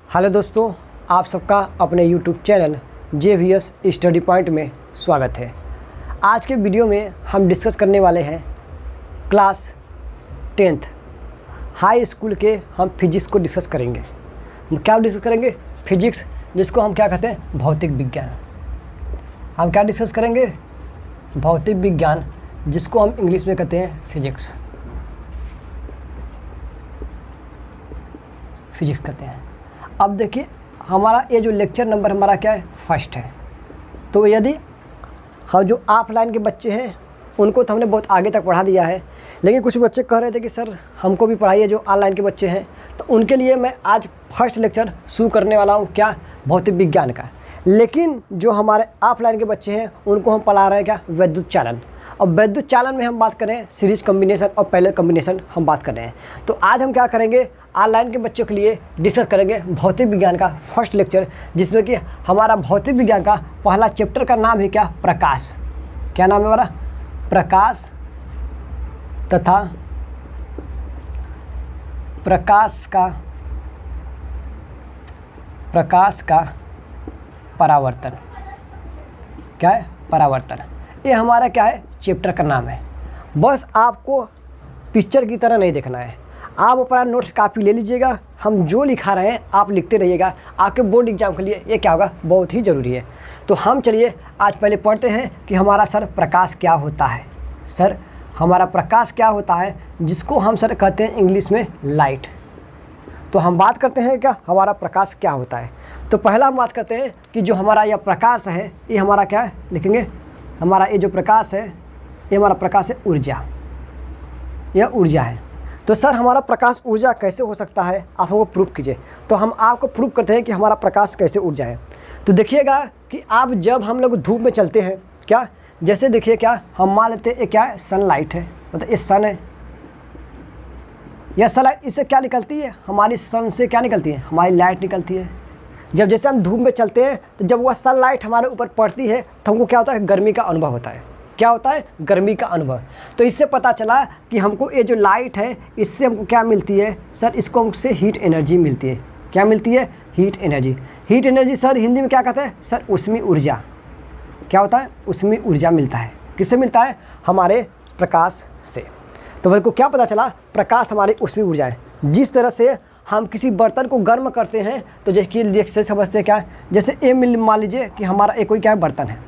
Hello दोस्तों, आप सबका अपने YouTube channel JVS study point में स्वागत है। आज के वीडियो में हम डिस्कस करने वाले हैं क्लास 10th हाई स्कूल के हम फिजिक्स को डिस्कस करेंगे। क्या डिस्कस करेंगे? फिजिक्स, जिसको हम क्या कहते हैं? भौतिक विज्ञान। हम क्या डिस्कस करेंगे? भौतिक विज्ञान, जिसको हम इंग्लिश में कहते हैं फिजिक्स कहते हैं। अब देखिए, हमारा ये जो लेक्चर नंबर हमारा क्या है? फर्स्ट है। तो यदि हम जो ऑफलाइन के बच्चे हैं उनको तो हमने बहुत आगे तक पढ़ा दिया है, लेकिन कुछ बच्चे कह रहे थे कि सर हमको भी पढ़ाइए जो ऑनलाइन के बच्चे हैं। तो उनके लिए मैं आज फर्स्ट लेक्चर शुरू करने वाला हूँ, क्या? भौतिक विज्ञान का। लेकिन जो हमारे ऑफलाइन के बच्चे हैं उनको हम पढ़ा रहे हैं क्या? विद्युत चालन। और विद्युत चालन में हम बात करें सीरीज कम्बिनेशन और पैरेलल कम्बिनेशन हम बात कर रहे हैं। तो आज हम क्या करेंगे? ऑनलाइन के बच्चों के लिए डिस्कस करेंगे भौतिक विज्ञान का फर्स्ट लेक्चर, जिसमें कि हमारा भौतिक विज्ञान का पहला चैप्टर का नाम है क्या? प्रकाश। क्या नाम है हमारा? प्रकाश तथा प्रकाश का परावर्तन। क्या है? परावर्तन। ये हमारा क्या है? चैप्टर का नाम है। बस आपको पिक्चर की तरह नहीं देखना है, आप अपना नोट्स कापी ले लीजिएगा। हम जो लिखा रहे हैं आप लिखते रहिएगा, आपके बोर्ड एग्जाम के लिए ये क्या होगा? बहुत ही ज़रूरी है। तो हम चलिए आज पहले पढ़ते हैं कि हमारा सर प्रकाश क्या होता है। सर हमारा प्रकाश क्या होता है, जिसको हम सर कहते हैं इंग्लिश में लाइट। तो हम बात करते हैं क्या हमारा प्रकाश क्या होता है। तो पहला हम बात करते हैं कि जो हमारा यह प्रकाश है, ये हमारा क्या है? लिखेंगे हमारा ये जो प्रकाश है, ये हमारा प्रकाश है ऊर्जा। यह ऊर्जा है। तो सर हमारा प्रकाश ऊर्जा कैसे हो सकता है, आप हमको प्रूफ कीजिए। तो हम आपको प्रूफ करते हैं कि हमारा प्रकाश कैसे ऊर्जा है। तो देखिएगा कि आप जब हम लोग धूप में चलते हैं, क्या जैसे देखिए, क्या हम मान लेते हैं ये क्या है? सनलाइट है, मतलब ये सन है। यह सनलाइट, इससे क्या निकलती है? हमारी सन से क्या निकलती है? हमारी लाइट निकलती है। जब जैसे हम धूप में चलते हैं तो जब वह सनलाइट हमारे ऊपर पड़ती है तो हमको क्या होता है? गर्मी का अनुभव होता है। क्या होता है? गर्मी का अनुभव। तो इससे पता चला कि हमको ये जो लाइट है इससे हमको क्या मिलती है? सर इसको हमसे हीट एनर्जी मिलती है। क्या मिलती है? Heat energy. Heat energy sir Hindi में क्या कहते हैं? सर ऊष्मीय ऊर्जा। क्या होता है? ऊष्मीय ऊर्जा मिलता है। किससे मिलता है? हमारे प्रकाश से। तो मेरे को क्या पता चला? प्रकाश हमारी ऊष्मीय ऊर्जा है। जिस तरह से हम किसी बर्तन को गर्म करते हैं तो जैसे समझते हैं क्या? जैसे ये मान लीजिए कि हमारा एक कोई क्या है? बर्तन है।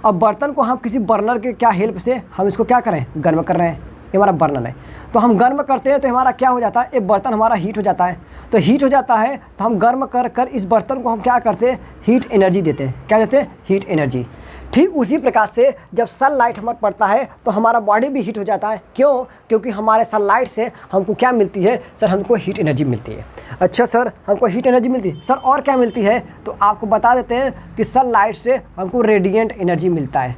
अब बर्तन को हम किसी बर्नर के क्या हेल्प से हम इसको क्या करें? गर्म कर रहे हैं। ये हमारा बर्नर है। तो हम गर्म करते हैं तो हमारा क्या हो जाता है? ये बर्तन हमारा हीट हो जाता है। तो हीट हो जाता है तो हम गर्म कर इस बर्तन को हम क्या करते हैं? हीट एनर्जी देते हैं। क्या देते हैं? Heat energy. ठीक उसी प्रकार से जब सनलाइट हमारे पड़ता है तो हमारा बॉडी भी हीट हो जाता है। क्यों? क्योंकि हमारे सनलाइट से हमको क्या मिलती है? सर हमको हीट एनर्जी मिलती है। अच्छा सर, हमको हीट एनर्जी मिलती है। सर और क्या मिलती है? तो आपको बता देते हैं कि सनलाइट से हमको रेडिएंट एनर्जी मिलता है।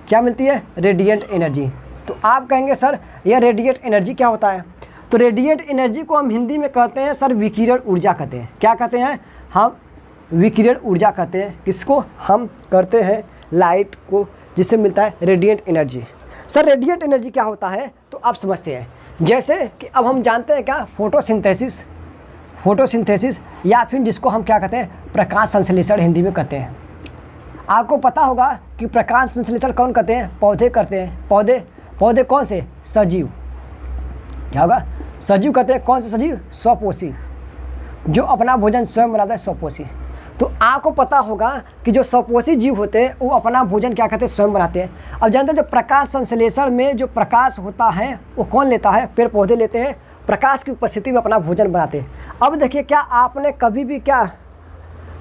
क्या मिलती है? Radiant energy. तो आप कहेंगे सर यह रेडिएंट एनर्जी क्या होता है? तो रेडिएंट एनर्जी को हम हिंदी में कहते हैं सर विकिरण ऊर्जा कहते हैं। क्या कहते हैं? हम विकिरण ऊर्जा कहते हैं। किसको? हम करते हैं लाइट को, जिससे मिलता है radiant energy. Sir radiant energy क्या होता है? तो आप समझते हैं, जैसे कि अब हम जानते हैं क्या? फोटोसिंथेसिस या फिर जिसको हम क्या कहते हैं? प्रकाश संश्लेषण हिंदी में कहते हैं। आपको पता होगा कि प्रकाश संश्लेषण कौन करते हैं? पौधे करते हैं। पौधे कौन से? सजीव। क्या होगा? सजीव कहते हैं। कौन से सजीव? स्वपोषी, जो अपना भोजन स्वयं बनाता है, स्वपोषी। तो आपको पता होगा कि जो स्वपोषी जीव होते हैं वो अपना भोजन क्या कहते हैं? स्वयं बनाते हैं। अब जानते हैं जो प्रकाश संश्लेषण में जो प्रकाश होता है वो कौन लेता है? पेड़ पौधे लेते हैं। प्रकाश की उपस्थिति में अपना भोजन बनाते हैं। अब देखिए, क्या आपने कभी भी क्या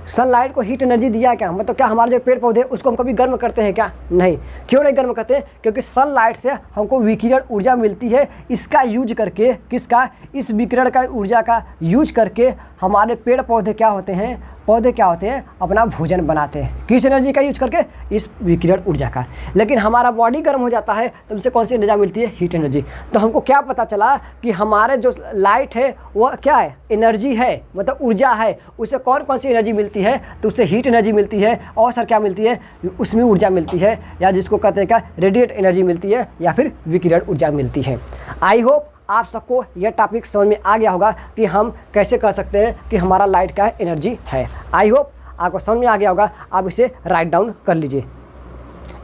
सनलाइट को हीट एनर्जी दिया क्या? मतलब क्या हमारे जो पेड़ पौधे उसको हम कभी गर्म करते हैं क्या? नहीं। क्यों नहीं गर्म करते? क्योंकि सनलाइट से हमको विकिरण ऊर्जा मिलती है। इसका यूज करके, किसका? इस विकिरण का ऊर्जा का यूज करके हमारे पेड़ पौधे क्या होते हैं? अपना भोजन बनाते हैं। किस एनर्जी का यूज करके? इस विकिरण ऊर्जा का। लेकिन हमारा बॉडी गर्म हो जाता है तो हमसे कौन सी एनर्जी मिलती है? Heat energy. तो हमको क्या पता चला कि हमारे जो लाइट है वह क्या है? एनर्जी है, मतलब ऊर्जा है। उससे कौन कौन सी एनर्जी मिलती है? तो उससे हीट एनर्जी मिलती है। और सर क्या मिलती है? उसमें ऊर्जा मिलती है, या जिसको कहते हैं क्या? रेडिएंट एनर्जी मिलती है, या फिर विकिरण ऊर्जा मिलती है। आई होप आप सबको यह टॉपिक समझ में आ गया होगा कि हम कैसे कह सकते हैं कि हमारा लाइट का एनर्जी है। आई होप आपको समझ में आ गया होगा। आप इसे राइट डाउन कर लीजिए।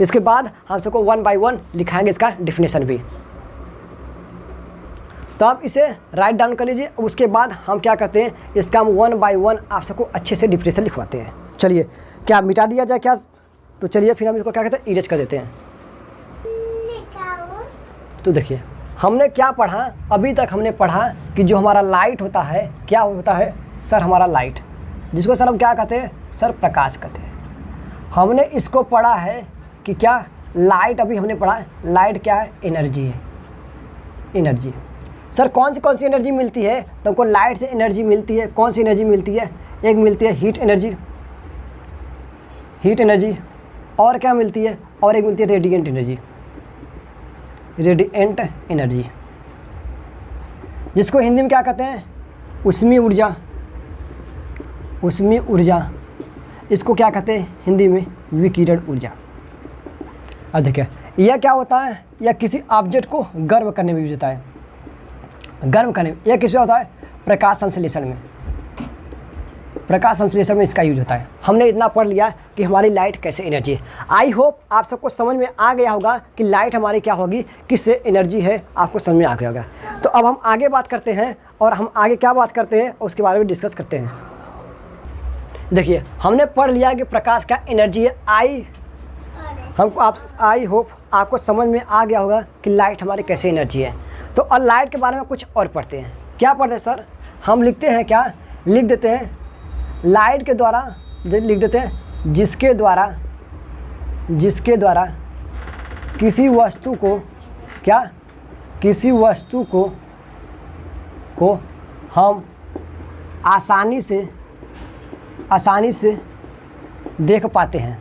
इसके बाद हम सबको 1 बाय 1 लिखाएंगे इसका डिफिनेशन भी। तो आप इसे राइट डाउन कर लीजिए। उसके बाद हम क्या करते हैं, इसका हम 1 बाय 1 आप सबको अच्छे से डिफिनेशन लिखवाते हैं। चलिए, क्या मिटा दिया जाए क्या? तो चलिए फिर हम इसको क्या कहते हैं, इरेज कर देते हैं। तो देखिए हमने क्या पढ़ा, अभी तक हमने पढ़ा कि जो हमारा लाइट होता है, क्या होता है सर, हमारा लाइट, जिसको सर हम क्या कहते हैं सर, प्रकाश कहते हैं। हमने इसको पढ़ा है कि क्या लाइट, अभी हमने पढ़ा लाइट क्या है, एनर्जी है। एनर्जी सर कौन सी एनर्जी मिलती है? तो हमको लाइट से एनर्जी मिलती है। कौन सी एनर्जी मिलती है? एक मिलती है हीट एनर्जी, और क्या मिलती है? और एक मिलती है रेडिएंट एनर्जी, जिसको हिंदी में क्या कहते हैं, उष्मीय ऊर्जा। इसको क्या कहते हैं हिंदी में, विकिरण ऊर्जा। अब देखिए यह क्या होता है, यह किसी ऑब्जेक्ट को गर्म करने में यूज होता है। गर्म करने में यह किस में होता है, प्रकाश संश्लेषण में इसका यूज होता है। हमने इतना पढ़ लिया कि हमारी लाइट कैसे एनर्जी है। आई होप आप सबको समझ में आ गया होगा कि लाइट हमारी क्या होगी, किससे एनर्जी है, आपको समझ में आ गया होगा। तो अब हम आगे बात करते हैं, और हम आगे क्या बात करते हैं उसके बारे में डिस्कस करते हैं। देखिए हमने पढ़ लिया कि प्रकाश का एनर्जी है। आई होप आपको समझ में आ गया होगा कि लाइट हमारी कैसे एनर्जी है। तो और लाइट के बारे में कुछ और पढ़ते हैं। क्या पढ़ते हैं सर? हम लिखते हैं क्या, लिख देते हैं लाइट के द्वारा, लिख देते हैं जिसके द्वारा किसी वस्तु को हम आसानी से देख पाते हैं।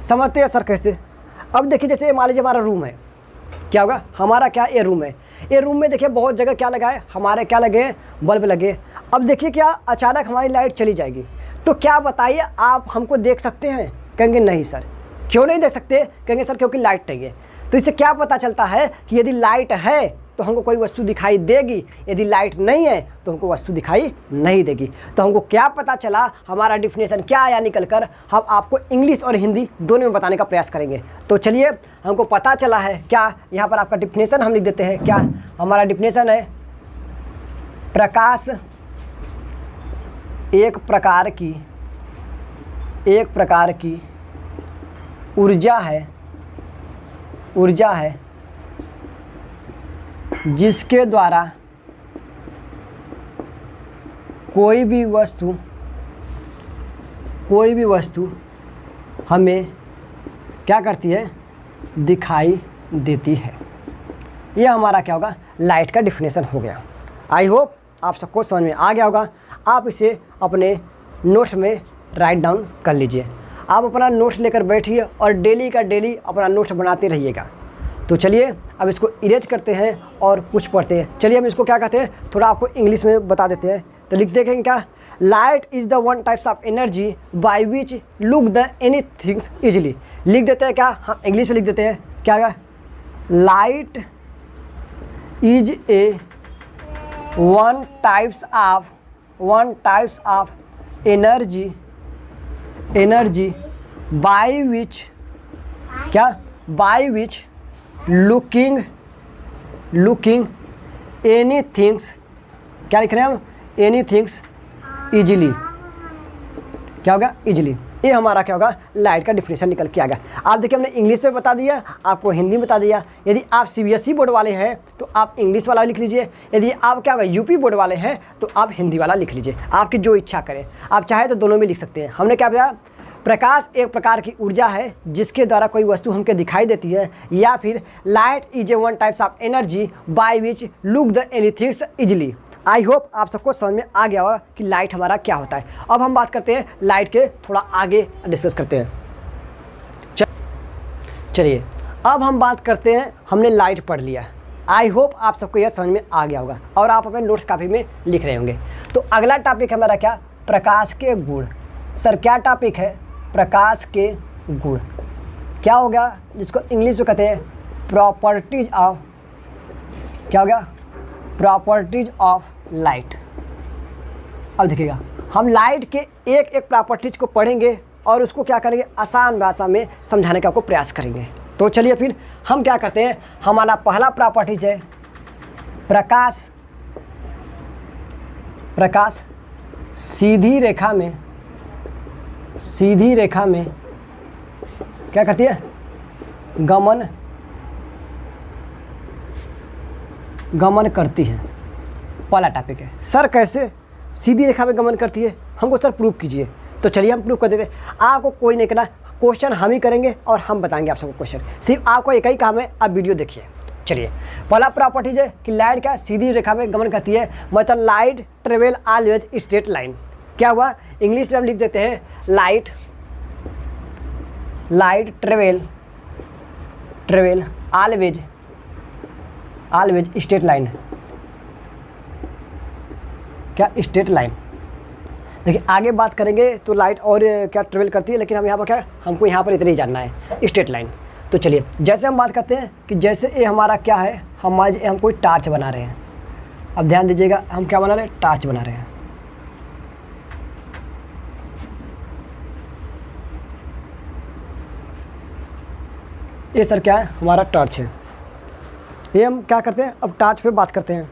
समझते हैं सर कैसे? अब देखिए जैसे मान लीजिए हमारा रूम है, क्या होगा, हमारा क्या ये रूम है। ये रूम में देखिए बहुत जगह क्या लगा है, हमारे क्या लगे हैं, बल्ब लगे। अब देखिए क्या अचानक हमारी लाइट चली जाएगी, तो क्या बताइए आप हमको देख सकते हैं? कहेंगे नहीं सर। क्यों नहीं देख सकते? कहेंगे सर क्योंकि लाइट नहीं है। तो इससे क्या पता चलता है कि यदि लाइट है तो हमको कोई वस्तु दिखाई देगी, यदि लाइट नहीं है तो हमको वस्तु दिखाई नहीं देगी। तो हमको क्या पता चला, हमारा डिफिनेशन क्या आया निकल कर, हम आपको इंग्लिश और हिंदी दोनों में बताने का प्रयास करेंगे। तो चलिए हमको पता चला है क्या, यहाँ पर आपका डिफिनेशन हम लिख देते हैं। क्या हमारा डिफिनेशन है, प्रकाश एक प्रकार की ऊर्जा है जिसके द्वारा कोई भी वस्तु हमें क्या करती है, दिखाई देती है। यह हमारा क्या होगा, लाइट का डिफिनेशन हो गया। आई होप आप सबको समझ में आ गया होगा। आप इसे अपने नोट्स में राइट डाउन कर लीजिए। आप अपना नोट्स लेकर बैठिए और डेली का डेली अपना नोट्स बनाते रहिएगा। तो चलिए अब इसको इरेज करते हैं और कुछ पढ़ते हैं। चलिए हम इसको क्या कहते हैं, थोड़ा आपको इंग्लिश में बता देते हैं। तो लिख देखेंगे क्या, light is the one types of energy by which look the any things easily. लिख देते हैं क्या, हम इंग्लिश में लिख देते हैं क्या, light is a one types of energy by which looking any things, क्या लिख रहे हैं हम, एनी थिंग्स ईजिली। क्या होगा, ईजिली। ये हमारा क्या होगा, लाइट का डिफिनेशन निकल के आ गया। आप देखिए हमने इंग्लिश में बता दिया, आपको हिंदी में बता दिया। यदि आप सीबीएसई बोर्ड वाले हैं तो आप इंग्लिश वाला लिख लीजिए, यदि आप क्या होगा यूपी बोर्ड वाले हैं तो आप हिंदी वाला लिख लीजिए, आपकी जो इच्छा करें। आप चाहे तो दोनों में लिख सकते हैं। हमने क्या बताया, प्रकाश एक प्रकार की ऊर्जा है जिसके द्वारा कोई वस्तु हमको दिखाई देती है, या फिर light is a one types of energy by which look the anythings easily. I hope आप सबको समझ में आ गया होगा कि लाइट हमारा क्या होता है। अब हम बात करते हैं लाइट के, थोड़ा आगे डिस्कस करते हैं। चलिए अब हम बात करते हैं, हमने लाइट पढ़ लिया। आई होप आप सबको यह समझ में आ गया होगा और आप अपने नोट्स कॉपी में लिख रहे होंगे। तो अगला टॉपिक हमारा क्या, प्रकाश के गुण। सर क्या टॉपिक है, प्रकाश के गुण। क्या होगा, जिसको इंग्लिश में कहते हैं प्रॉपर्टीज ऑफ क्या हो गया, प्रॉपर्टीज ऑफ लाइट। अब देखिएगा, हम लाइट के एक एक प्रॉपर्टीज को पढ़ेंगे और उसको क्या करेंगे, आसान भाषा में समझाने का आपको प्रयास करेंगे। तो चलिए फिर हम क्या करते हैं, हमारा पहला प्रॉपर्टीज है प्रकाश। प्रकाश सीधी रेखा में क्या करती है, गमन करती है। पहला टॉपिक है सर कैसे सीधी रेखा में गमन करती है, हमको सर प्रूव कीजिए। तो चलिए हम प्रूव कर देते हैं। आपको कोई नहीं करना, क्वेश्चन हम ही करेंगे और हम बताएंगे आप सबको क्वेश्चन, सिर्फ आपको एक ही काम है, आप वीडियो देखिए। चलिए, पहला प्रॉपर्टीज है कि लाइट क्या सीधी रेखा में गमन करती है, मतलब light travel always straight line. क्या हुआ, इंग्लिश में हम लिख देते हैं light travel always straight line. क्या स्ट्रेट लाइन, देखिए आगे बात करेंगे तो लाइट और क्या ट्रेवल करती है, लेकिन हम यहाँ पर क्या, हमको यहाँ पर इतना ही जानना है, स्ट्रेट लाइन। तो चलिए, जैसे हम बात करते हैं कि जैसे ये हमारा क्या है, हम कोई टार्च बना रहे हैं। अब ध्यान दीजिएगा, हम क्या बना रहे हैं, टार्च बना रहे हैं। ये सर क्या है, हमारा टॉर्च है। ये हम क्या करते हैं, अब टॉर्च पे बात करते हैं।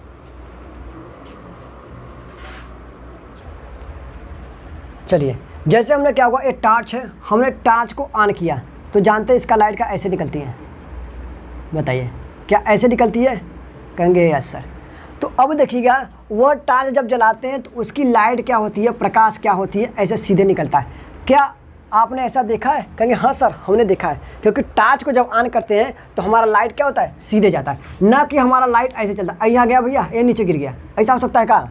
चलिए, जैसे हमने क्या हुआ, ये टॉर्च है, हमने टॉर्च को ऑन किया तो जानते हैं इसका लाइट का ऐसे निकलती है। बताइए क्या ऐसे निकलती है, कहेंगे यस सर। तो अब देखिएगा, वह टॉर्च जब जलाते हैं तो उसकी लाइट क्या होती है, प्रकाश क्या होती है, ऐसे सीधे निकलता है। क्या आपने ऐसा देखा है, कहेंगे हाँ सर हमने देखा है। क्योंकि टॉर्च को जब ऑन करते हैं तो हमारा लाइट क्या होता है, सीधे जाता है, ना कि हमारा लाइट ऐसे चलता है, यहाँ गया भैया, ये नीचे गिर गया, ऐसा हो सकता है क्या?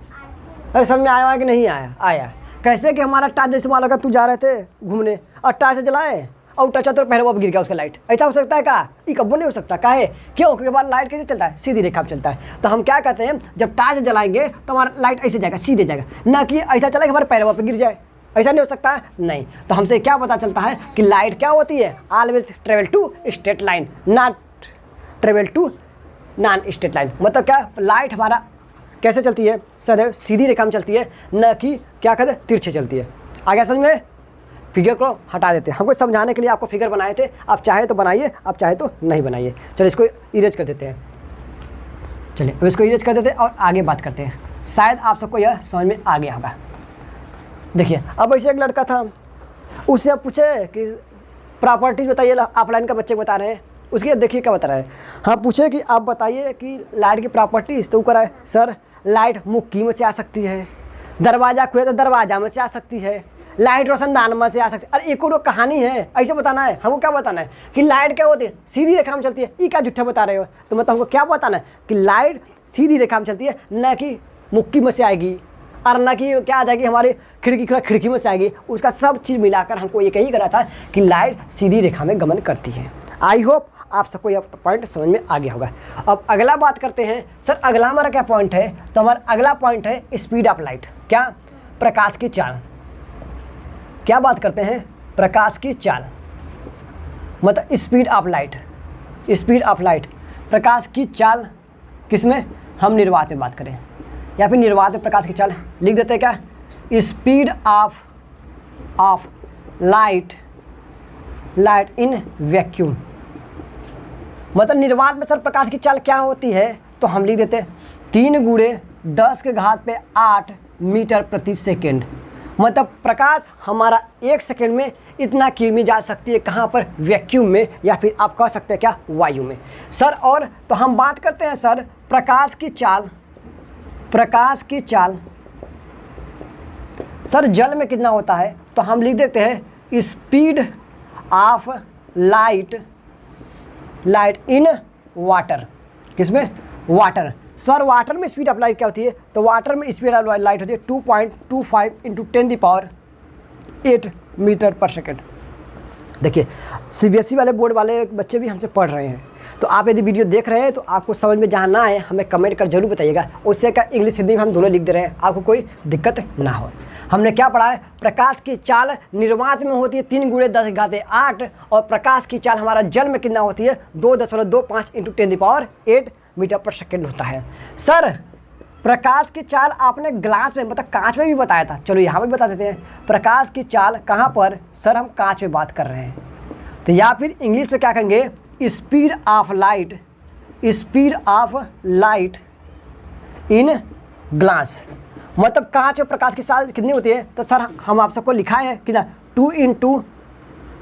अरे समझ में आया कि नहीं आया? कैसे कि हमारा टॉर्च जैसे मान लगा तू जा रहे थे घूमने और टॉर्च से जलाए और टच तो पहले वो गिर गया उसका लाइट, ऐसा हो सकता है क्या? ये कब्बो नहीं हो सकता। क्या है, क्यों? क्योंकि हमारा लाइट कैसे चलता है, सीधी रेखा में चलता है। तो हम क्या कहते हैं, जब टॉर्च जलाएंगे तो हमारा लाइट ऐसे जाएगा, सीधे जाएगा, ना कि ऐसा चला कि हमारे पैरों पे गिर जाए, ऐसा नहीं हो सकता है। नहीं, तो हमसे क्या पता चलता है कि लाइट क्या होती है, always travel to straight line, not travel to non straight line. मतलब क्या, लाइट हमारा कैसे चलती है, सदैव सीधी रेखा में चलती है, न कि क्या कहते हैं, तिरछे चलती है। आगे समझ में, फिगर को हटा देते हैं, हमको समझाने के लिए आपको फिगर बनाए थे, आप चाहे तो बनाइए, आप चाहे तो नहीं बनाइए। चलिए इसको इरेज कर देते हैं। चलिए अब इसको इरेज कर देते हैं और आगे बात करते हैं, शायद आप सबको यह समझ में आ गया होगा। देखिए, अब ऐसे एक लड़का था, उससे आप पूछे कि प्रॉपर्टीज बताइए, ऑफलाइन का बच्चे बता रहे हैं, उसके देखिए क्या बता रहा है। हाँ, पूछे कि आप बताइए कि लाइट की प्रॉपर्टीज, तो वो कह रहा है सर लाइट मुक्की में से आ सकती है, दरवाज़ा खुले तो दरवाजा में से आ सकती है, लाइट रोशनदान में से आ सकती है। अरे एक और कहानी है, ऐसे बताना है हमको। क्या बताना है कि लाइट क्या होती है, सीधी रेखा में चलती है, ये क्या झूठा बता रहे हो? तो मतलब हमको क्या बताना है कि लाइट सीधी रेखा में चलती है, न कि मुक्की में से आएगी, और न कि क्या आ जाएगी हमारी खिड़की में से आएगी। उसका सब चीज़ मिलाकर हमको ये कही करा था कि लाइट सीधी रेखा में गमन करती है। आई होप आप सबको यह पॉइंट समझ में आ गया होगा। अब अगला बात करते हैं, सर अगला हमारा क्या पॉइंट है, तो हमारा अगला पॉइंट है स्पीड ऑफ लाइट। क्या, प्रकाश की चाल। क्या बात करते हैं, प्रकाश की चाल, मतलब speed of light. Speed of light, प्रकाश की चाल किसमें, हम निर्वात में बात करें या फिर निर्वात में प्रकाश की चाल लिख देते हैं। क्या, speed of light in vacuum. मतलब निर्वात में सर प्रकाश की चाल क्या होती है, तो हम लिख देते 3×10⁸ मीटर प्रति सेकेंड। मतलब प्रकाश हमारा 1 सेकेंड में इतना किमी जा सकती है, कहाँ पर, वैक्यूम में, या फिर आप कह सकते हैं क्या, वायु में। सर और तो हम बात करते हैं सर प्रकाश की चाल सर जल में कितना होता है, तो हम लिख देते हैं speed of light in water. किसमें, वाटर। सर वाटर में स्पीड ऑफ लाइट क्या होती है, तो वाटर में स्पीड ऑफ लाइट होती है 2.25 × 10⁸ मीटर पर सेकेंड। देखिए CBSE वाले बोर्ड वाले बच्चे भी हमसे पढ़ रहे हैं, तो आप यदि वीडियो देख रहे हैं तो आपको समझ में जहाँ ना आए हमें कमेंट कर जरूर बताइएगा, उससे क्या इंग्लिश हिंदी में हम दोनों लिख दे रहे हैं, आपको कोई दिक्कत ना हो। हमने क्या पढ़ा है, प्रकाश की चाल निर्वात में होती है 3×10⁸ और प्रकाश की चाल हमारा जल में कितना होती है, 2.25 × 10⁸ मीटर पर सेकेंड होता है। सर प्रकाश की चाल आपने ग्लास में मतलब कांच में भी बताया था, चलो यहाँ भी बता देते हैं। प्रकाश की चाल कहाँ पर? सर हम कांच में बात कर रहे हैं, तो या फिर इंग्लिश में क्या कहेंगे? Speed of light, speed of light in glass. मतलब कांच में प्रकाश की चाल कितनी होती है? तो सर हम आप सबको लिखा है कितना? 2 ×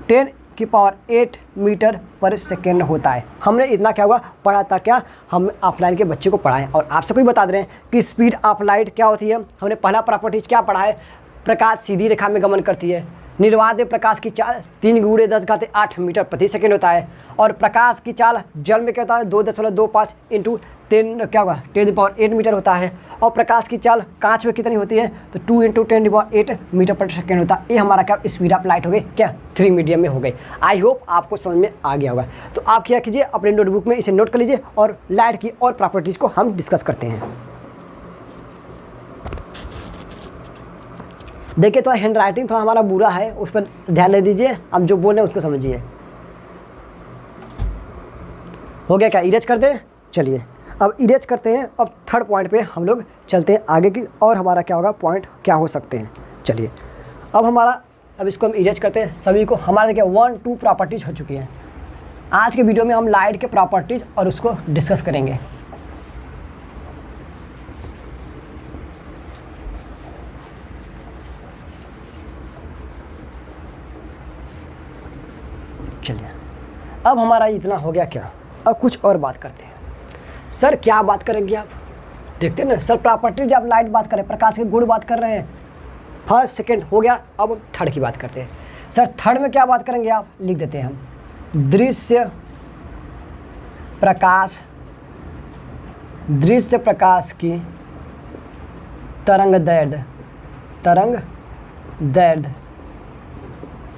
10⁸ मीटर पर सेकेंड होता है। हमने इतना क्या हुआ पढ़ा था, क्या हम ऑफलाइन के बच्चे को पढ़ाएं और आप सबको भी बता दे रहे हैं कि स्पीड ऑफ लाइट क्या होती है। हमने पहला प्रॉपर्टीज क्या पढ़ा है? प्रकाश सीधी रेखा में गमन करती है। निर्वात में प्रकाश की चाल 3 × 10⁸ मीटर प्रति सेकेंड होता है। और प्रकाश की चाल जल में क्या होता है? 2.25 × 10 क्या होगा 10⁸ मीटर होता है। और प्रकाश की चाल कांच में कितनी होती है? तो 2 × 10⁸ मीटर पर सेकेंड होता है। ये हमारा क्या स्पीड ऑफ लाइट हो गई, क्या 3 मीडियम में हो गई। आई होप आपको समझ में आ गया होगा। तो आप क्या कीजिए, अपने नोटबुक में इसे नोट कर लीजिए और लाइट की और प्रॉपर्टीज़ को हम डिस्कस करते हैं। देखिए थोड़ा हैंड राइटिंग थोड़ा हमारा बुरा है, उस पर ध्यान दे दीजिए। हम जो बोल रहे हैं उसको समझिए। हो गया क्या? इरेज कर दें। चलिए अब इरेज करते हैं। अब थर्ड पॉइंट पे हम लोग चलते हैं आगे की, और हमारा क्या होगा पॉइंट क्या हो सकते हैं। चलिए अब इसको हम इरेज करते हैं। सभी को हमारे देखिए 1 2 प्रॉपर्टीज़ हो चुकी हैं। आज के वीडियो में हम लाइट के प्रॉपर्टीज़ और उसको डिस्कस करेंगे। चलिए अब हमारा इतना हो गया क्या, अब कुछ और बात करते हैं। सर क्या बात करेंगे आप? देखते हैं ना सर, प्रॉपर्टीज आप लाइट बात करें, प्रकाश के गुण बात कर रहे हैं। फर्स्ट सेकंड हो गया, अब थर्ड की बात करते हैं। सर थर्ड में क्या बात करेंगे आप? लिख देते हैं हम दृश्य प्रकाश की तरंग दैर्ध्य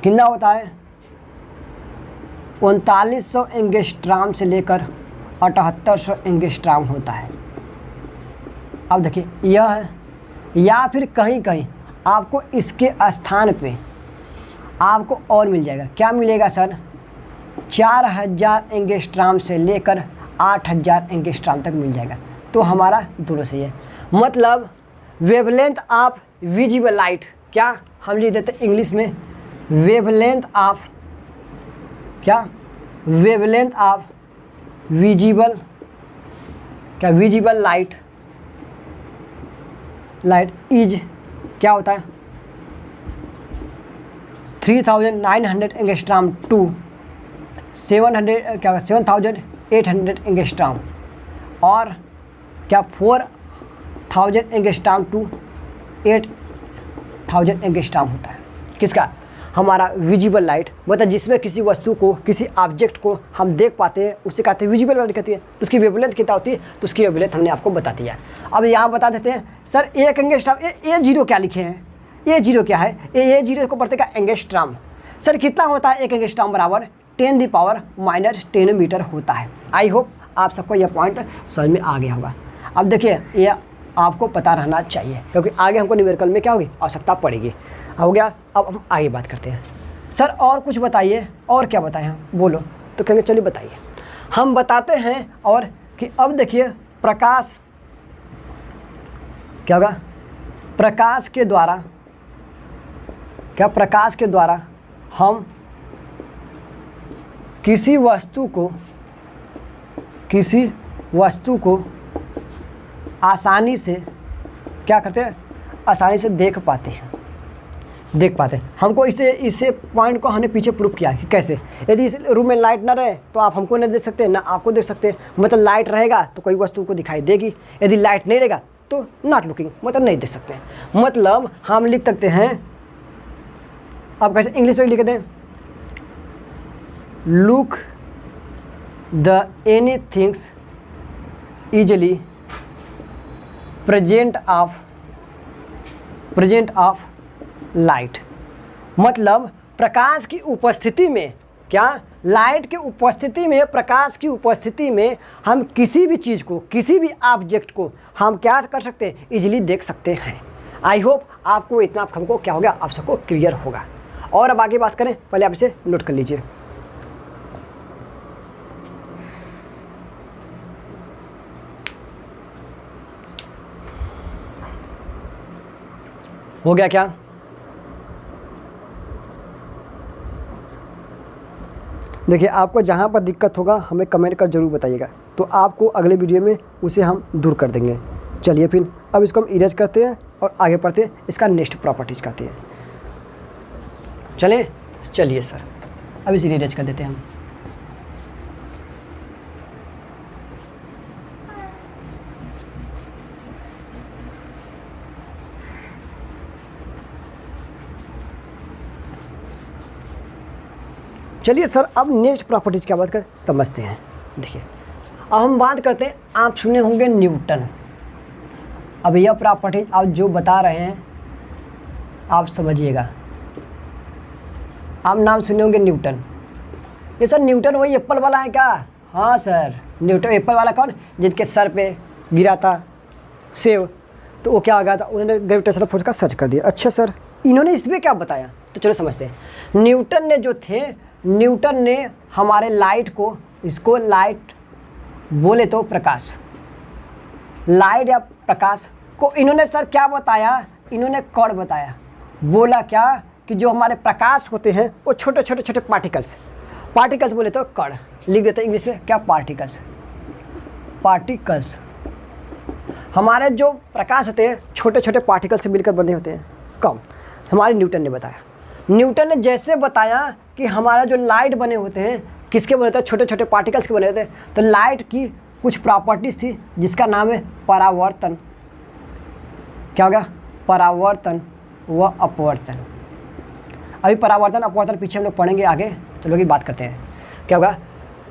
कितना होता है? 3900 एंगस्ट्रॉम से लेकर 7800 एंगस्ट्रॉम होता है। अब देखिए यह है, या फिर कहीं कहीं आपको इसके स्थान पे आपको और मिल जाएगा। क्या मिलेगा सर? 4000 एंगस्ट्रॉम से लेकर 8000 एंगस्ट्रॉम तक मिल जाएगा। तो हमारा दोनों सही है। मतलब वेवलेंथ ऑफ विजिबल लाइट, क्या हम लिख देते हैं इंग्लिश में wavelength of visible light is क्या होता है? 3900 एंगस्ट्रॉम टू 7800 एंगस्ट्रॉम, और क्या 4000 एंगस्ट्रॉम टू 8000 एंगस्ट्रॉम होता है। किसका? हमारा विजिबल लाइट, मतलब जिसमें किसी वस्तु को, किसी ऑब्जेक्ट को हम देख पाते हैं, उसे कहते हैं विजिबल लाइट कहती है। तो उसकी वेवलेंथ कितना होती है? तो उसकी वेवलेंथ हमने आपको बता दिया। अब यहाँ बता देते हैं सर एक एंगस्ट्रॉम, ए जीरो क्या लिखे हैं? ए जीरो क्या है? ए जीरो को पढ़ते क्या? एंगस्ट्रॉम। सर कितना होता है एक एंगस्ट्रॉम? बराबर 10⁻⁻10 मीटर होता है। आई होप आप सबको यह पॉइंट समझ में आ गया होगा। अब देखिए ये आपको पता रहना चाहिए, क्योंकि आगे हमको न्यूमेरिकल में क्या होगी आवश्यकता पड़ेगी। हो गया, अब हम आगे बात करते हैं। सर और कुछ बताइए, और क्या बताएं हम? बोलो तो कहेंगे चलिए बताइए। हम बताते हैं और कि अब देखिए प्रकाश क्या होगा? प्रकाश के द्वारा हम किसी वस्तु को आसानी से क्या करते हैं? आसानी से देख पाते हैं। हमको इसे पॉइंट को हमने पीछे प्रूफ किया कि कैसे। यदि इस रूम में लाइट ना रहे तो आप हमको नहीं देख सकते, ना आपको देख सकते। मतलब लाइट रहेगा तो कोई वस्तु को दिखाई देगी, यदि लाइट नहीं रहेगा तो नॉट लुकिंग, मतलब नहीं देख सकते। मतलब हम लिख सकते हैं, आप कैसे इंग्लिश में लिख दें, look the any things easily present of light. मतलब प्रकाश की उपस्थिति में, क्या लाइट की उपस्थिति में, प्रकाश की उपस्थिति में हम किसी भी चीज़ को, किसी भी ऑब्जेक्ट को हम क्या कर सकते हैं? इजीली देख सकते हैं। आई होप आपको इतना हमको क्या हो गया, आप सबको क्लियर होगा। और अब आगे बात करें, पहले आप इसे नोट कर लीजिए। हो गया क्या? देखिए, आपको जहाँ पर दिक्कत होगा हमें कमेंट कर ज़रूर बताइएगा, तो आपको अगले वीडियो में उसे हम दूर कर देंगे। चलिए फिर अब इसको हम इरेज करते हैं और आगे पढ़ते हैं, इसका नेक्स्ट प्रॉपर्टीज़ करते हैं। चलिए सर, अब इसे इरेज कर देते हैं हम। चलिए सर, अब नेक्स्ट प्रॉपर्टीज़ क्या बात कर समझते हैं। देखिए, अब हम बात करते हैं, आप सुने होंगे न्यूटन। अब यह प्रॉपर्टीज आप जो बता रहे हैं आप समझिएगा। आप नाम सुने होंगे न्यूटन। ये सर न्यूटन वही एप्पल वाला है क्या? हाँ सर, न्यूटन एप्पल वाला कौन, जिनके सर पे गिरा था सेब, तो वो क्या हो गया था, उन्होंने ग्रेविटेशनल फोर्स का सर्च कर दिया। अच्छा सर, इन्होंने इसमें क्या बताया, तो चलो समझते हैं। न्यूटन ने जो थे, न्यूटन ने हमारे लाइट को, इसको लाइट बोले तो प्रकाश, लाइट या प्रकाश को इन्होंने सर क्या बताया, इन्होंने कण बताया। बोला क्या कि जो हमारे प्रकाश होते हैं वो छोटे छोटे छोटे पार्टिकल्स, पार्टिकल्स बोले तो कण, लिख देते हैं इंग्लिश में क्या, पार्टिकल्स। पार्टिकल्स हमारे जो प्रकाश होते हैं छोटे छोटे पार्टिकल से मिलकर बने होते हैं। कम हमारे न्यूटन ने बताया। न्यूटन ने जैसे बताया कि हमारा जो लाइट बने होते हैं किसके बने होते हैं, छोटे छोटे पार्टिकल्स के बने होते हैं। तो लाइट की कुछ प्रॉपर्टीज़ थी जिसका नाम है परावर्तन। क्या हो गया, परावर्तन व अपवर्तन। अभी परावर्तन अपवर्तन पीछे हम लोग पढ़ेंगे आगे, चलो की बात करते हैं। क्या होगा,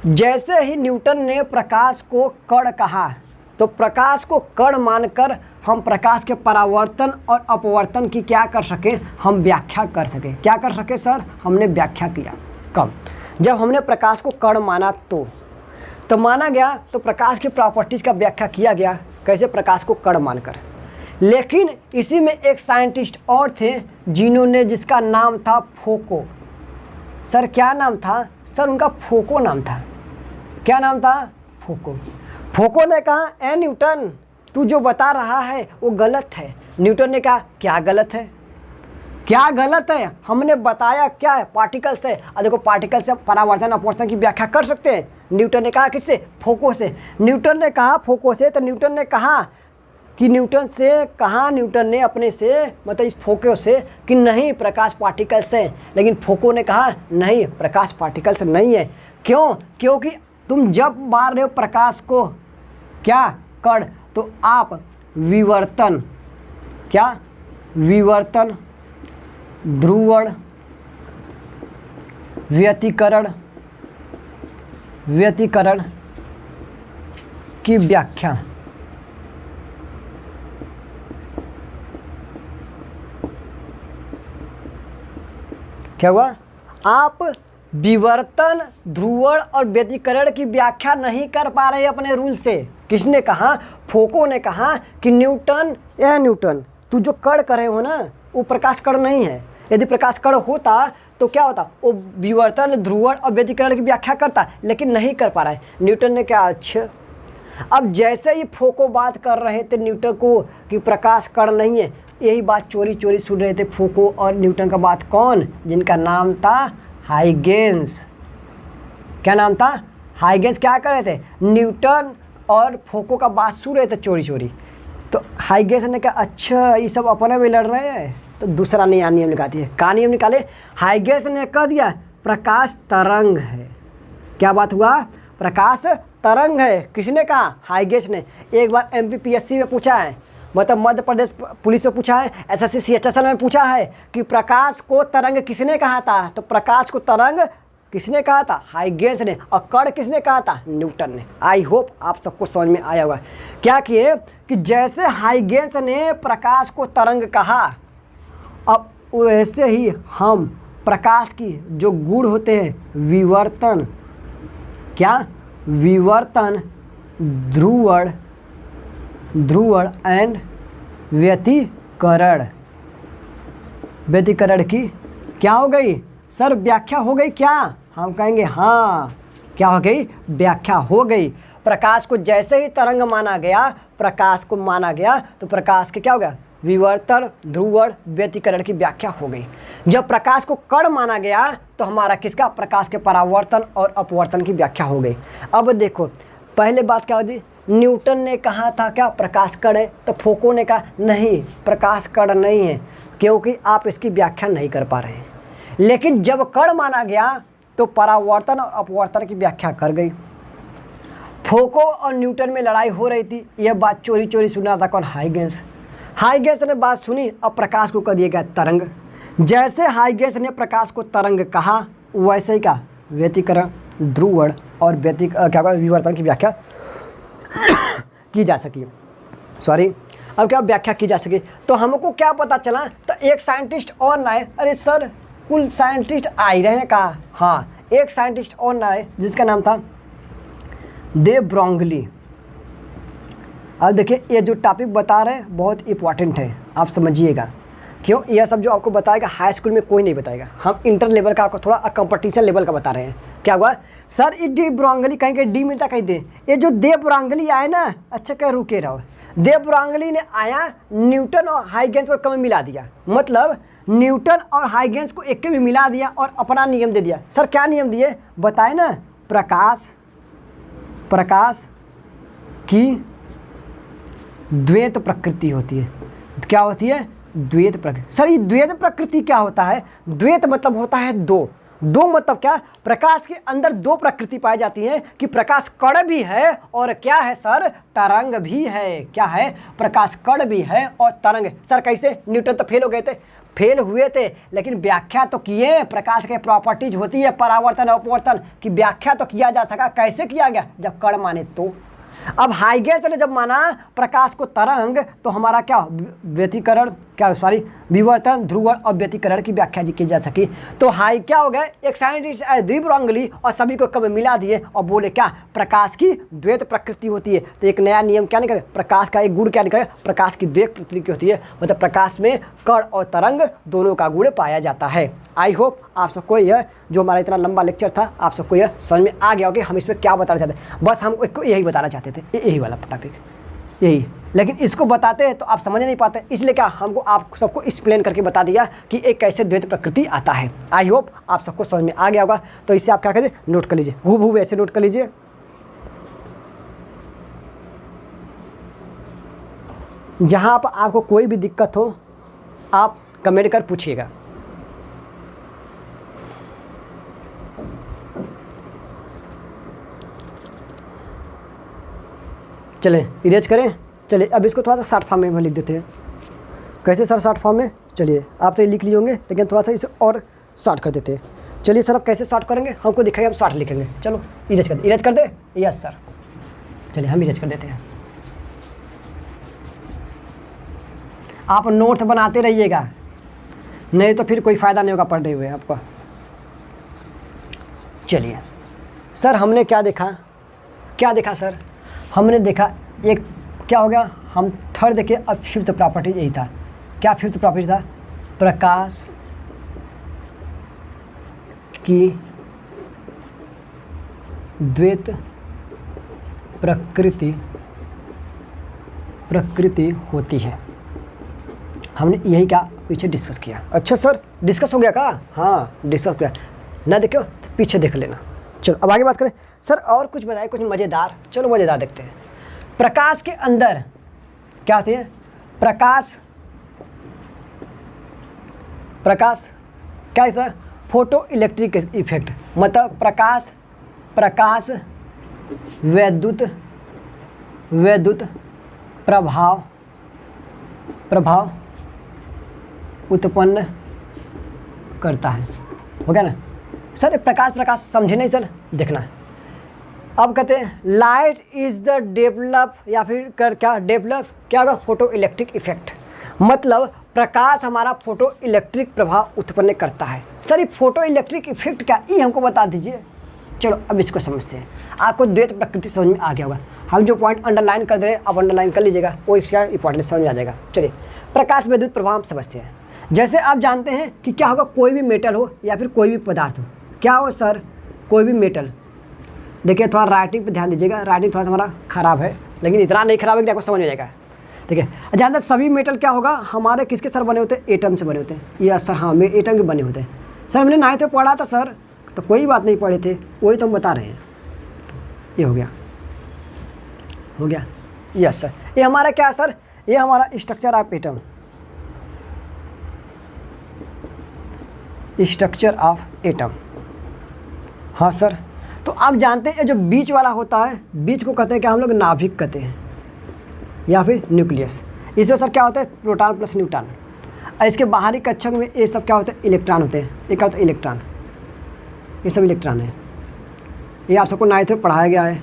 जैसे ही न्यूटन ने प्रकाश को कण कहा, तो प्रकाश को कण मानकर हम प्रकाश के परावर्तन और अपवर्तन की क्या कर सके, हम व्याख्या कर सके। क्या कर सके सर, हमने व्याख्या किया। कब, जब हमने प्रकाश को कण माना तो माना गया, तो प्रकाश की प्रॉपर्टीज़ का व्याख्या किया गया। कैसे, प्रकाश को कण मानकर। लेकिन इसी में एक साइंटिस्ट और थे जिन्होंने, जिसका नाम था फोको। सर क्या नाम था सर, उनका फोको नाम था। क्या नाम था, फोको। फोको ने कहा, ए न्यूटन, तू जो बता रहा है वो गलत है। न्यूटन ने कहा, क्या गलत है, क्या गलत है, हमने बताया क्या है, पार्टिकल्स है। और देखो पार्टिकल से परावर्तन अपवर्तन की व्याख्या कर सकते हैं। न्यूटन ने कहा किससे, फोको से। न्यूटन ने कहा फोको से, तो न्यूटन ने कहा कि न्यूटन ने अपने से, मतलब इस फोको से, कि नहीं प्रकाश पार्टिकल्स है। लेकिन फोको ने कहा नहीं, प्रकाश पार्टिकल्स नहीं है। क्यों, क्योंकि तुम जब मार रहे हो प्रकाश को क्या, कण, तो आप विवर्तन, क्या, विवर्तन, ध्रुवण, व्यतिकरण की व्याख्या क्या हुआ, आप विवर्तन, ध्रुवण और व्यतिकरण की व्याख्या नहीं कर पा रहे अपने रूल से। किसने कहा, फोको ने कहा कि न्यूटन, या न्यूटन तू जो कण कर रहे हो ना वो प्रकाश कण नहीं है। यदि प्रकाश कण होता तो क्या होता, वो विवर्तन, ध्रुवण और व्यतिकरण की व्याख्या करता, लेकिन नहीं कर पा रहा है। न्यूटन ने क्या, अच्छा। अब जैसे ही फोको बात कर रहे थे न्यूटन को कि प्रकाश कण नहीं है, यही बात चोरी चोरी सुन रहे थे फोको और न्यूटन का बात। कौन, जिनका नाम था हाइगेंस। क्या नाम था, हाइगेंस। क्या कर रहे थे, न्यूटन और फोको का बात सुन रहे थे चोरी चोरी। तो हाइगेंस ने कहा, अच्छा ये सब अपने में लड़ रहे हैं, तो दूसरा नियम निकालती है। कहाँ नियम निकाले, हाइगेंस ने कह दिया प्रकाश तरंग है। क्या बात हुआ, प्रकाश तरंग है। किसने कहा, हाइगेंस ने। एक बार MPPSC में पूछा है, मतलब मध्य प्रदेश पुलिस में पूछा है, SSC CHSL में पूछा है कि प्रकाश को तरंग किसने कहा था, तो प्रकाश को तरंग किसने कहा था, हाइगेंस ने। और कण किसने कहा था, न्यूटन ने। आई होप आप सबको समझ में आया होगा। क्या किए कि जैसे हाइगेंस ने प्रकाश को तरंग कहा, अब वैसे ही हम प्रकाश की जो गुण होते हैं, विवर्तन, क्या, विवर्तन, ध्रुवण एंड व्यतिकरण की क्या हो गई सर, व्याख्या हो गई। क्या, हम कहेंगे हाँ, क्या हो गई, व्याख्या हो गई। प्रकाश को जैसे ही तरंग माना गया, प्रकाश को माना गया, तो प्रकाश के क्या हो गया, विवर्तन, ध्रुवण, व्यतिकरण की व्याख्या हो गई। जब प्रकाश को कण माना गया तो हमारा किसका, प्रकाश के परावर्तन और अपवर्तन की व्याख्या हो गई। अब देखो पहले बात क्या होती, न्यूटन ने कहा था क्या प्रकाश कण है, तो फोको ने कहा नहीं प्रकाश कण नहीं है क्योंकि आप इसकी व्याख्या नहीं कर पा रहे हैं। लेकिन जब कण माना गया तो परावर्तन और अपवर्तन की व्याख्या कर गई। फोको और न्यूटन में लड़ाई हो रही थी, यह बात चोरी चोरी सुना था कौन, हाइगेंस। हाइगेंस ने बात सुनी, अब प्रकाश को कह दिया गया तरंग। जैसे हाइगेंस ने प्रकाश को तरंग कहा वैसे ही का व्यतिकरण, ध्रुवण और विवर्तन की व्याख्या की जा सकी। अब क्या व्याख्या की जा सकी, तो हमको क्या पता चला, तो एक साइंटिस्ट और ना है, अरे सर कुल साइंटिस्ट आ ही रहे हैं का, हाँ एक साइंटिस्ट और ना है जिसका नाम था दे ब्रोंगली। अब देखिए ये जो टॉपिक बता रहे हैं बहुत इंपॉर्टेंट है, आप समझिएगा क्यों। यह सब जो आपको बताएगा हाई स्कूल में कोई नहीं बताएगा, हम इंटर लेवल का आपको थोड़ा कंपटीशन लेवल का बता रहे हैं। क्या हुआ सर, ये डी ब्रोंगली कहीं के डी मिलता कहीं दे, ये जो दे ब्रोंगली आए ना, अच्छा क्या रुके रहो, दे ब्रोंगली ने आया न्यूटन और हाइगेंस को कम में मिला दिया, मतलब न्यूटन और हाइगेंस को एक में मिला दिया और अपना नियम दे दिया। सर क्या नियम दिए बताए ना, प्रकाश की द्वैत प्रकृति होती है। क्या होती है, द्वैत प्रकृति। सर ये द्वैत प्रकृति क्या होता है, द्वैत मतलब होता है दो मतलब क्या, प्रकाश के अंदर दो प्रकृति पाई जाती है कि प्रकाश कण भी है और क्या है सर, तरंग भी है। क्या है, प्रकाश कण भी है और तरंग। सर कैसे, न्यूटन तो फेल हो गए थे, फेल हुए थे लेकिन व्याख्या तो किए, प्रकाश के प्रॉपर्टीज होती है परावर्तन और अपवर्तन की व्याख्या तो किया जा सका। कैसे किया गया, जब कण माने तो। अब हाइगेंस ने जब माना प्रकाश को तरंग तो हमारा क्या व्यतिकरण, विवर्तन, ध्रुवण और व्यतिकरण की व्याख्या की जा सकी। तो हाई क्या हो गया, एक साइंटिस्ट दी ब्रोंगली और सभी को कब मिला दिए और बोले क्या, प्रकाश की द्वैत प्रकृति होती है। तो एक नया नियम क्या निकले, प्रकाश का एक गुण क्या निकले, प्रकाश की द्वैत प्रकृति होती है, मतलब प्रकाश में कण और तरंग दोनों का गुण पाया जाता है। आई होप आप सबको यह जो हमारा इतना लंबा लेक्चर था आप सबको यह समझ में आ गया होगा हम इसमें क्या बताना चाहते हैं। बस हम यही बताना चाहते थे, यही वाला टॉपिक यही, लेकिन इसको बताते हैं तो आप समझ नहीं पाते, इसलिए क्या हमको आप सबको एक्सप्लेन करके बता दिया कि एक कैसे द्वैत प्रकृति आता है। आई होप आप सबको समझ में आ गया होगा। तो इससे आप क्या करिए, नोट कर लीजिए, हूबहू ऐसे नोट कर लीजिए। जहाँ पर आपको कोई भी दिक्कत हो आप कमेंट कर पूछिएगा। चलें इरेज करें, चलिए अब इसको थोड़ा सा शॉर्ट फॉर्म में लिख देते हैं। कैसे सर शॉर्ट फॉर्म में, चलिए आप तो लिख लिए होंगे लेकिन थोड़ा सा इसे और शॉर्ट कर देते हैं। चलिए सर अब कैसे शॉर्ट करेंगे हमको दिखाइए, हम शॉर्ट लिखेंगे। चलो इरेज कर दे, यस सर, चलिए हम इरेज कर देते हैं। आप नोट बनाते रहिएगा, नहीं तो फिर कोई फ़ायदा नहीं होगा पढ़े हुए आपका। चलिए सर हमने क्या देखा सर, हमने देखा एक क्या हो गया, हम थर्ड देखे, अब फिफ्थ प्रॉपर्टी यही था। क्या फिफ्थ प्रॉपर्टी था, प्रकाश की द्वैत प्रकृति होती है। हमने यही क्या पीछे डिस्कस किया। अच्छा सर डिस्कस हो गया का, हाँ डिस्कस हो गया, ना देखो तो पीछे देख लेना। चलो अब आगे बात करें सर, और कुछ बताए कुछ मज़ेदार। चलो मज़ेदार देखते हैं। प्रकाश के अंदर क्या होती है, प्रकाश क्या होता है, फोटो इलेक्ट्रिक इफेक्ट, मतलब प्रकाश वैद्युत प्रभाव उत्पन्न करता है। हो गया ना सर, प्रकाश समझे नहीं सर, देखना। अब कहते हैं लाइट इज़ द डेवलप, या फिर क्या होगा, फोटो इलेक्ट्रिक इफेक्ट, मतलब प्रकाश हमारा फोटो इलेक्ट्रिक प्रभाव उत्पन्न करता है। सर ये फोटो इलेक्ट्रिक इफेक्ट क्या, ये हमको बता दीजिए। चलो अब इसको समझते हैं, आपको द्वैत प्रकृति समझ में आ गया होगा। हम जो पॉइंट अंडरलाइन कर दे रहे हैं आप अंडरलाइन कर लीजिएगा, वो इसका इंपॉर्टेंट समझ में आ जाएगा। चलिए प्रकाश विद्युत प्रभाव हम समझते हैं। जैसे आप जानते हैं कि क्या होगा, कोई भी मेटल हो या फिर कोई भी पदार्थ हो, क्या हो सर, कोई भी मेटल। देखिए थोड़ा राइटिंग पे ध्यान दीजिएगा, राइटिंग थोड़ा सा हमारा ख़राब है लेकिन इतना नहीं ख़राब है कि आपको समझ में जाएगा। ठीक है। जहाँ तक सभी मेटल क्या होगा, हमारे किसके सर बने होते हैं, एटम से बने होते हैं। ये सर हाँ में एटम के बने होते हैं। सर हमने नाइन्थ में पढ़ा था सर, तो कोई बात नहीं पढ़े थे, वही तो हम बता रहे हैं। ये हो गया यस सर। ये हमारा क्या है सर, ये हमारा structure of atom, structure of atom. हाँ सर। तो आप जानते हैं जो बीच वाला होता है, बीच को कहते हैं क्या हम लोग, नाभिक कहते हैं या फिर न्यूक्लियस। इसमें सर क्या होता है, प्रोटॉन प्लस न्यूट्रॉन। और इसके बाहरी कक्षक में ये सब क्या होता है, इलेक्ट्रॉन होते हैं। ये क्या होता है, इलेक्ट्रॉन, ये सब इलेक्ट्रॉन है। ये आप सबको नाइन्थ में पढ़ाया गया है।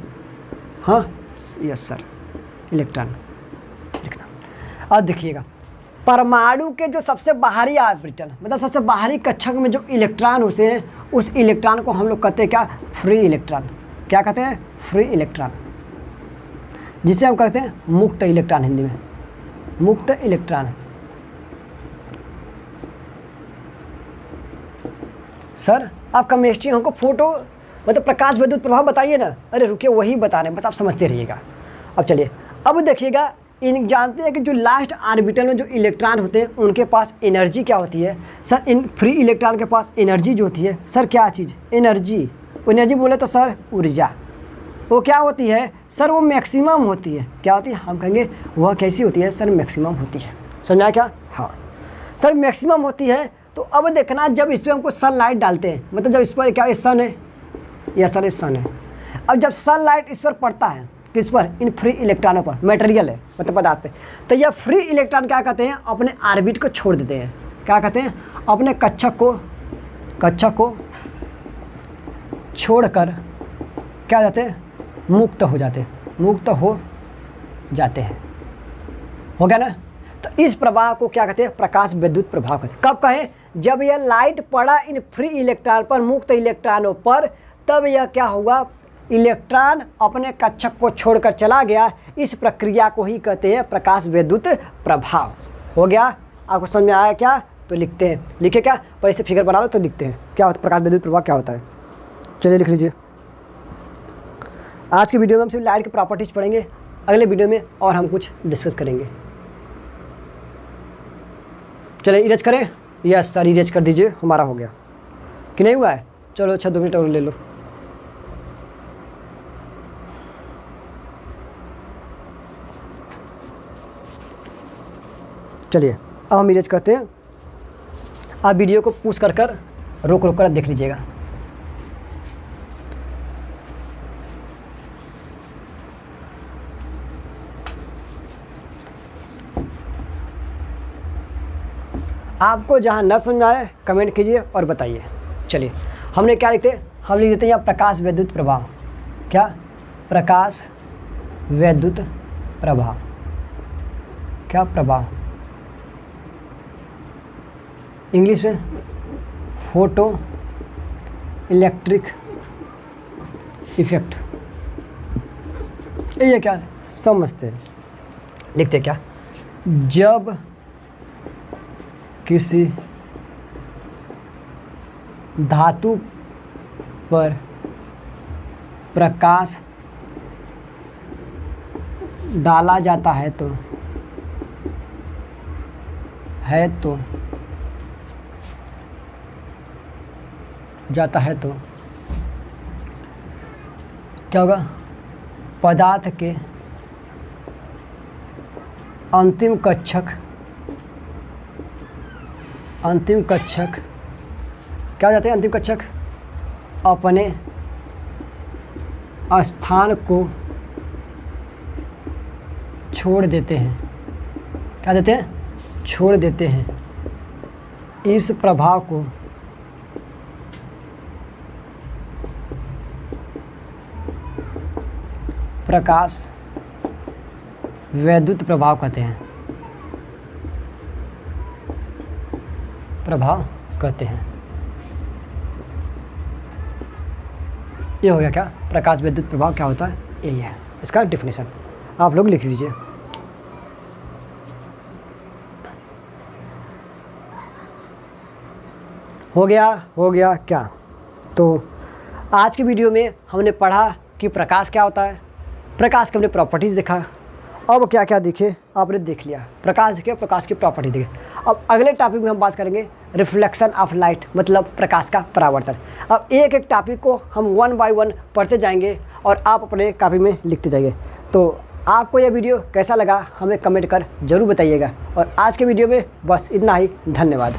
हाँ यस सर, इलेक्ट्रॉन लिखना। अब देखिएगा, परमाणु के जो सबसे बाहरी ऑर्बिटल, मतलब सबसे बाहरी कक्षक में जो इलेक्ट्रॉन होते हैं, उस इलेक्ट्रॉन को हम लोग कहते हैं क्या, फ्री इलेक्ट्रॉन। क्या कहते हैं, फ्री इलेक्ट्रॉन, जिसे हम कहते हैं मुक्त इलेक्ट्रॉन, हिंदी में मुक्त इलेक्ट्रॉन। सर आप केमिस्ट्री हमको फोटो मतलब प्रकाश विद्युत प्रभाव बताइए ना। अरे रुकिए, वही बता रहे हैं, बस आप समझते रहिएगा। अब चलिए, अब देखिएगा, इन जानते हैं कि जो लास्ट ऑर्बिटल में जो इलेक्ट्रॉन होते हैं उनके पास एनर्जी क्या होती है सर, इन फ्री इलेक्ट्रॉन के पास एनर्जी जो होती है सर, क्या चीज़, एनर्जी। एनर्जी बोले तो सर ऊर्जा, वो क्या होती है सर, वो मैक्सिमम होती है। क्या होती है, हम कहेंगे वह कैसी होती है सर, मैक्सिमम होती है। समझा क्या, हाँ सर मैक्सिमम होती है। तो अब देखना, जब इस पर हमको सनलाइट डालते हैं, मतलब जब इस पर क्या, सन है या सर, सन है। अब जब सनलाइट इस पर पड़ता है, किस पर, इन फ्री इलेक्ट्रॉनों पर, मटेरियल है मतलब पदार्थ पे, तो यह फ्री इलेक्ट्रॉन क्या कहते हैं, अपने ऑर्बिट को छोड़ देते हैं। क्या कहते हैं, अपने कक्षक को छोड़कर क्या हो जाते हैं, मुक्त हो जाते हैं। हो गया ना। तो इस प्रभाव को क्या कहते हैं, प्रकाश विद्युत प्रभाव कहते हैं। कब कहें, जब यह लाइट पड़ा इन फ्री इलेक्ट्रॉन पर, मुक्त इलेक्ट्रॉनों पर, तब यह क्या हुआ, इलेक्ट्रॉन अपने कक्षक को छोड़कर चला गया। इस प्रक्रिया को ही कहते हैं प्रकाश विद्युत प्रभाव। हो गया, आपको समझ में आया क्या, तो लिखते हैं, लिखे क्या, पर इसे फिगर बना लो तो लिखते हैं क्या होता है, प्रकाश विद्युत प्रभाव क्या होता है। चलिए लिख लीजिए। आज के वीडियो में हम सिर्फ लाइट की प्रॉपर्टीज पढ़ेंगे, अगले वीडियो में और हम कुछ डिस्कस करेंगे। चलिए इरेज करें, यस सर इरेज कर दीजिए, हमारा हो गया कि नहीं हुआ है। चलो अच्छा 2 मिनट और ले लो। चलिए अब हम इरेज करते हैं। आप वीडियो को पूछ कर रोक कर देख लीजिएगा। आपको जहाँ न समझ में आए कमेंट कीजिए और बताइए। चलिए हमने क्या लिखते हैं, हम लिख देते हैं यहाँ प्रकाश विद्युत प्रभाव। क्या, प्रकाश विद्युत प्रभाव। क्या प्रभाव, इंग्लिश में फोटो इलेक्ट्रिक इफेक्ट। ये क्या समझते हैं, लिखते क्या, जब किसी धातु पर प्रकाश डाला जाता है तो क्या होगा, पदार्थ के अंतिम कक्षक क्या हो जाते हैं, अंतिम कक्षक अपने स्थान को छोड़ देते हैं। क्या देते हैं, छोड़ देते हैं। इस प्रभाव को प्रकाश विद्युत प्रभाव कहते हैं। ये हो गया क्या, प्रकाश विद्युत प्रभाव क्या होता है, यही है इसका डेफिनेशन। आप लोग लिख लीजिए। हो गया क्या। तो आज की वीडियो में हमने पढ़ा कि प्रकाश क्या होता है, प्रकाश की हमने प्रॉपर्टीज़ देखा, अब क्या क्या देखिए, आपने देख लिया प्रकाश देखिए, प्रकाश की प्रॉपर्टी देखिए। अब अगले टॉपिक में हम बात करेंगे रिफ्लेक्शन ऑफ लाइट, मतलब प्रकाश का परावर्तन। अब एक एक टॉपिक को हम 1 बाय 1 पढ़ते जाएंगे और आप अपने कॉपी में लिखते जाइए। तो आपको यह वीडियो कैसा लगा हमें कमेंट कर ज़रूर बताइएगा। और आज के वीडियो में बस इतना ही, धन्यवाद।